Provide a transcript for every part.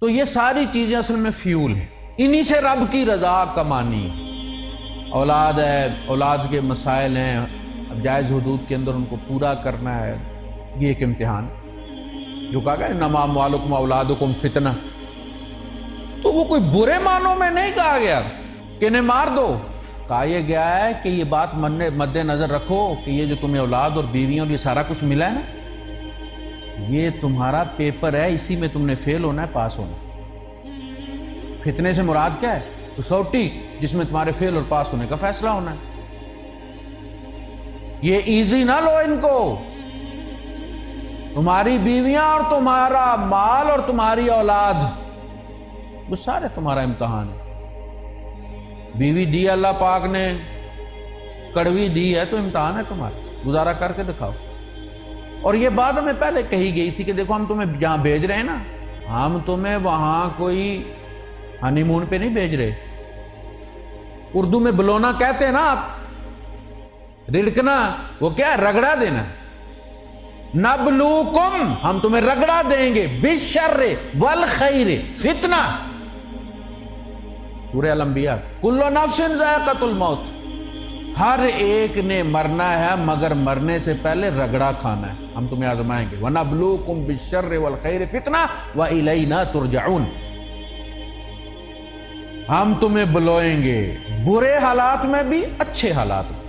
تو یہ ساری چیزیں اصل میں فیول ہیں، انہی سے رب کی رضا کمانی ہے۔ اولاد ہے، اولاد کے مسائل ہیں، اب جائز حدود کے اندر ان کو پورا کرنا ہے، یہ ایک امتحان جو کہا گیا انما اموالکم اولادکم فتنہ، تو وہ کوئی برے معنوں میں نہیں کہا گیا کہ انہیں مار دو، کہا یہ گیا ہے کہ یہ بات مد نظر رکھو کہ یہ جو تمہیں اولاد اور بیویوں اور یہ سارا کچھ ملا ہے نا، یہ تمہارا پیپر ہے، اسی میں تم نے فیل ہونا ہے، پاس ہونا ہے۔ فتنے سے مراد کیا ہے؟ کسوٹی جس میں تمہارے فیل اور پاس ہونے کا فیصلہ ہونا ہے۔ یہ ایزی نہ لو ان کو، تمہاری بیویاں اور تمہارا مال اور تمہاری اولاد وہ سارے تمہارا امتحان ہے۔ بیوی دی اللہ پاک نے، کڑوی دی ہے تو امتحان ہے تمہارا، گزارا کر کے دکھاؤ۔ اور یہ بات ہمیں پہلے کہی گئی تھی کہ دیکھو ہم تمہیں جہاں بھیج رہے ہیں نا، ہم تمہیں وہاں کوئی ہنی مون پہ نہیں بھیج رہے۔ اردو میں بلونا کہتے ہیں نا آپ، رڑکنا وہ کیا ہے؟ رگڑا دینا۔ نبلوکم ہم تمہیں رگڑا دیں گے، بالشر والخیر فتنہ، سورہ الانبیاء، کل نفس ذائقۃ الموت، ہر ایک نے مرنا ہے مگر مرنے سے پہلے رگڑا کھانا ہے، ہم تمہیں آزمائیں گے۔ وَنَبْلُوكُمْ بِالشَّرِّ وَالْخَيْرِ فِتْنَةً وَإِلَيْنَا تُرْجَعُونَ، ہم تمہیں بلوئیں گے برے حالات میں بھی، اچھے حالات میں،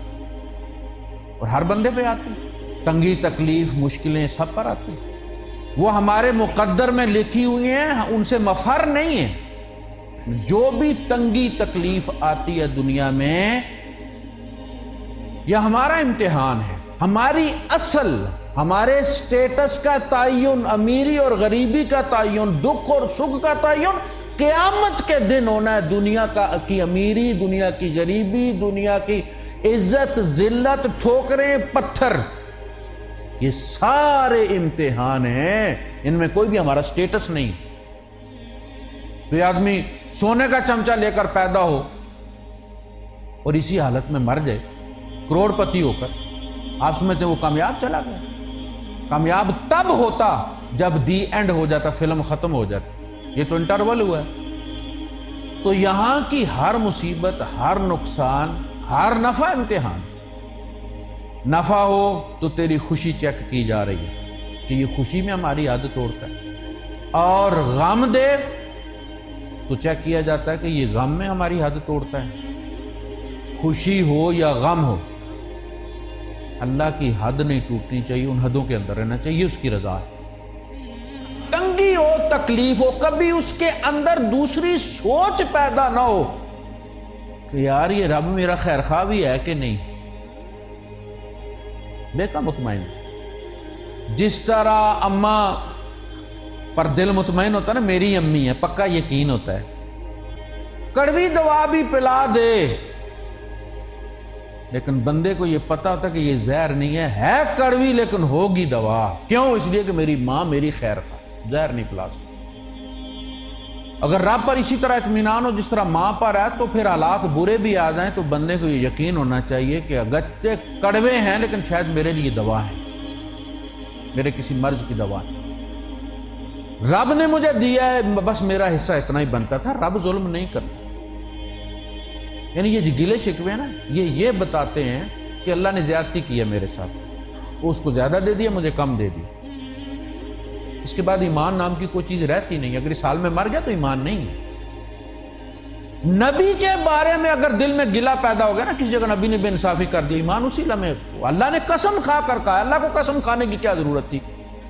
اور ہر بندے پہ آتے ہیں، تنگی تکلیف مشکلیں سب پر آتی ہیں، وہ ہمارے مقدر میں لکھی ہوئی ہیں، ان سے مفر نہیں ہے۔ جو بھی تنگی تکلیف آتی ہے دنیا میں، یہ ہمارا امتحان ہے، ہماری اصل، ہمارے سٹیٹس کا تعین، امیری اور غریبی کا تعین، دکھ اور سکھ کا تعین قیامت کے دن ہونا ہے۔ دنیا کی امیری، دنیا کی غریبی، دنیا کی عزت ذلت، ٹھوکریں پتھر، یہ سارے امتحان ہیں، ان میں کوئی بھی ہمارا سٹیٹس نہیں۔ تو یہ آدمی سونے کا چمچہ لے کر پیدا ہو اور اسی حالت میں مر جائے کروڑ پتی ہو کر، آپ سمجھتے ہیں وہ کامیاب چلا گیا؟ کامیاب تب ہوتا جب دی اینڈ ہو جاتا، فلم ختم ہو جاتی، یہ تو انٹرول ہوا ہے۔ تو یہاں کی ہر مصیبت، ہر نقصان، ہر نفع امتحان۔ نفع ہو تو تیری خوشی چیک کی جا رہی ہے کہ یہ خوشی میں ہماری عادت توڑتا ہے، اور غم دے تو چیک کیا جاتا ہے کہ یہ غم میں ہماری حد توڑتا ہے۔ خوشی ہو یا غم ہو، اللہ کی حد نہیں ٹوٹنی چاہیے، ان حدوں کے اندر رہنا چاہیے، اس کی رضا ہے۔ تنگی ہو، تکلیف ہو، کبھی اس کے اندر دوسری سوچ پیدا نہ ہو کہ یار یہ رب میرا خیر خواہ بھی ہے کہ نہیں، بیٹا مطمئن۔ جس طرح اماں پر دل مطمئن ہوتا ہے نا، میری امی ہے، پکا یقین ہوتا ہے، کڑوی دوا بھی پلا دے، لیکن بندے کو یہ پتا ہوتا ہے کہ یہ زہر نہیں ہے کڑوی لیکن ہوگی دوا، کیوں؟ اس لیے کہ میری ماں میری خیر خواہ، زہر نہیں پلا سکتی۔ اگر رب پر اسی طرح اطمینان ہو جس طرح ماں پر ہے، تو پھر حالات برے بھی آ جائیں تو بندے کو یہ یقین ہونا چاہیے کہ اگرچہ کڑوے ہیں لیکن شاید میرے لیے دوا ہے، میرے کسی مرض کی دوا ہے، رب نے مجھے دیا ہے، بس میرا حصہ اتنا ہی بنتا تھا، رب ظلم نہیں کرتا۔ یعنی یہ جو گلے شکوے ہیں نا، یہ بتاتے ہیں کہ اللہ نے زیادتی کی ہے میرے ساتھ، وہ اس کو زیادہ دے دیا، مجھے کم دے دیا۔ اس کے بعد ایمان نام کی کوئی چیز رہتی نہیں، اگر اس حال میں مر گیا تو ایمان نہیں ہے۔ نبی کے بارے میں اگر دل میں گلہ پیدا ہو گیا نا، کسی جگہ نبی نے بے انصافی کر دی، ایمان اسی لمحے، اللہ نے قسم کھا کر کہا، اللہ کو قسم کھانے کی کیا ضرورت تھی؟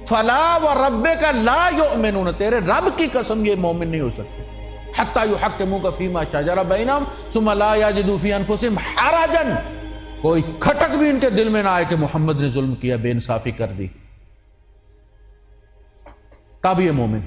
فلا وربک لا یؤمنون، تیرے رب کی قسم یہ مومن نہیں ہو سکتے، حتی یحکموک فیما شجر بینہم ثم لا یجدوا فی انفسہم حرجا، کوئی کھٹک بھی ان کے دل میں نہ آئے کہ محمد نے ظلم کیا، بے انصافی کر دی، تب یہ مومن۔